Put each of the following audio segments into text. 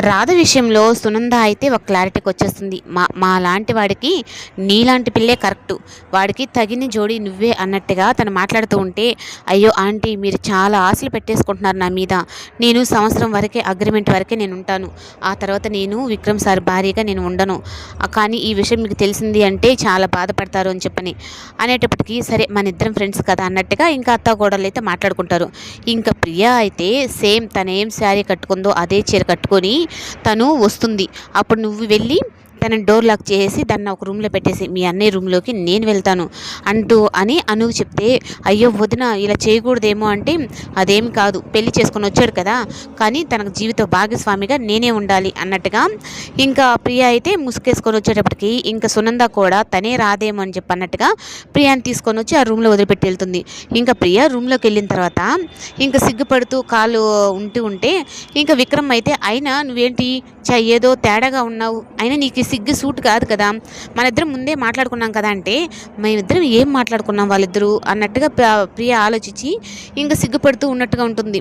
రాధ విషయంలో సునంద అయితే ఒక క్లారిటీకి వచ్చేస్తుంది. మా లాంటి వాడికి నీలాంటి పిల్లే కరెక్టు, వాడికి తగిన జోడి నువ్వే అన్నట్టుగా తను మాట్లాడుతూ ఉంటే, అయ్యో ఆంటీ మీరు చాలా ఆశలు పెట్టేసుకుంటున్నారు నా మీద. నేను సంవత్సరం వరకే అగ్రిమెంట్ వరకే నేను ఉంటాను, ఆ తర్వాత నేను విక్రమ్ సార్ భార్యగా నేను ఉండను. కానీ ఈ విషయం మీకు తెలిసింది అంటే చాలా బాధపడతారు అని చెప్పని అనేటప్పటికీ, సరే మన ఇద్దరం ఫ్రెండ్స్ కదా అన్నట్టుగా ఇంకా అత్త కోడలు అయితే మాట్లాడుకుంటారు. ఇంకా ప్రియా అయితే సేమ్ తనేం శారీ కట్టుకుందో అదే చీర కట్టుకొని తను వస్తుంది. అప్పుడు నువ్వు వెళ్ళి తనని డోర్ లాక్ చేసి దాన్ని ఒక రూమ్లో పెట్టేసి మీ అన్నయ్య రూమ్లోకి నేను వెళ్తాను అని అనుకు చెప్తే, అయ్యో వదిన ఇలా చేయకూడదేమో అంటే, అదేమి కాదు పెళ్లి చేసుకొని వచ్చాడు కదా, కానీ తనకు జీవిత భాగస్వామిగా నేనే ఉండాలి అన్నట్టుగా ఇంకా ప్రియ అయితే ముసుకేసుకొని వచ్చేటప్పటికి ఇంకా సునంద కూడా తనే రాదేమో అని చెప్పి అన్నట్టుగా ప్రియాని తీసుకొని వచ్చి ఆ రూమ్లో వదిలిపెట్టి వెళ్తుంది. ఇంకా ప్రియ రూమ్లోకి వెళ్ళిన తర్వాత ఇంకా సిగ్గుపడుతూ కాలు ఉంటే ఇంకా విక్రమ్ అయితే, అయినా నువ్వేంటి ఏదో తేడాగా ఉన్నావు, అయినా నీకు సిగ్గు సూట్ కాదు కదా, మన ఇద్దరం ముందే మాట్లాడుకున్నాం కదా అంటే, మేమిద్దరం ఏం మాట్లాడుకున్నాం వాళ్ళిద్దరూ అన్నట్టుగా ప్రియ ఆలోచించి ఇంకా సిగ్గుపడుతూ ఉన్నట్టుగా ఉంటుంది.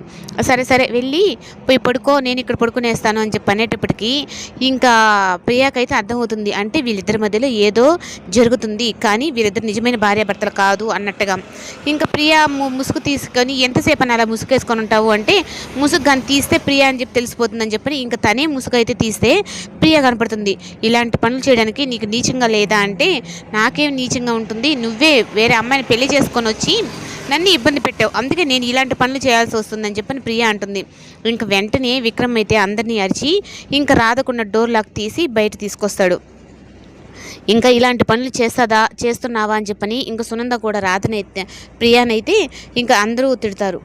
సరే సరే వెళ్ళి పోయి పడుకో, నేను ఇక్కడ పడుకునేస్తాను అని చెప్పి అనేటప్పటికీ ఇంకా ప్రియాకైతే అర్థమవుతుంది, అంటే వీళ్ళిద్దరి మధ్యలో ఏదో జరుగుతుంది, కానీ వీళ్ళిద్దరు నిజమైన భార్యాభర్తలు కాదు అన్నట్టుగా. ఇంకా ప్రియా ముసుగు తీసుకొని, ఎంతసేపు అని అలా ముసుగేసుకొని ఉంటావు అంటే, ముసుగు కానీ తీస్తే ప్రియా అని చెప్పి తెలిసిపోతుందని చెప్పి ఇంకా తనే ముసుగు అయితే తీస్తే ప్రియ కనపడుతుంది. ఇలాంటి పనులు చేయడానికి నీకు నీచంగా లేదా అంటే, నాకేం నీచంగా ఉంటుంది, నువ్వే వేరే అమ్మాయిని పెళ్లి చేసుకొని వచ్చి నన్ను ఇబ్బంది పెట్టావు, అందుకే నేను ఇలాంటి పనులు చేయాల్సి వస్తుందని చెప్పని ప్రియ అంటుంది. ఇంక వెంటనే విక్రమ్ అయితే అందరినీ అరిచి ఇంకా రాధకున్న డోర్ లాక్ తీసి బయట తీసుకొస్తాడు. ఇంకా ఇలాంటి పనులు చేస్తున్నావా అని చెప్పని ఇంకా సునంద కూడా రాధనైతే ప్రియానైతే ఇంకా అందరూ తిడతారు.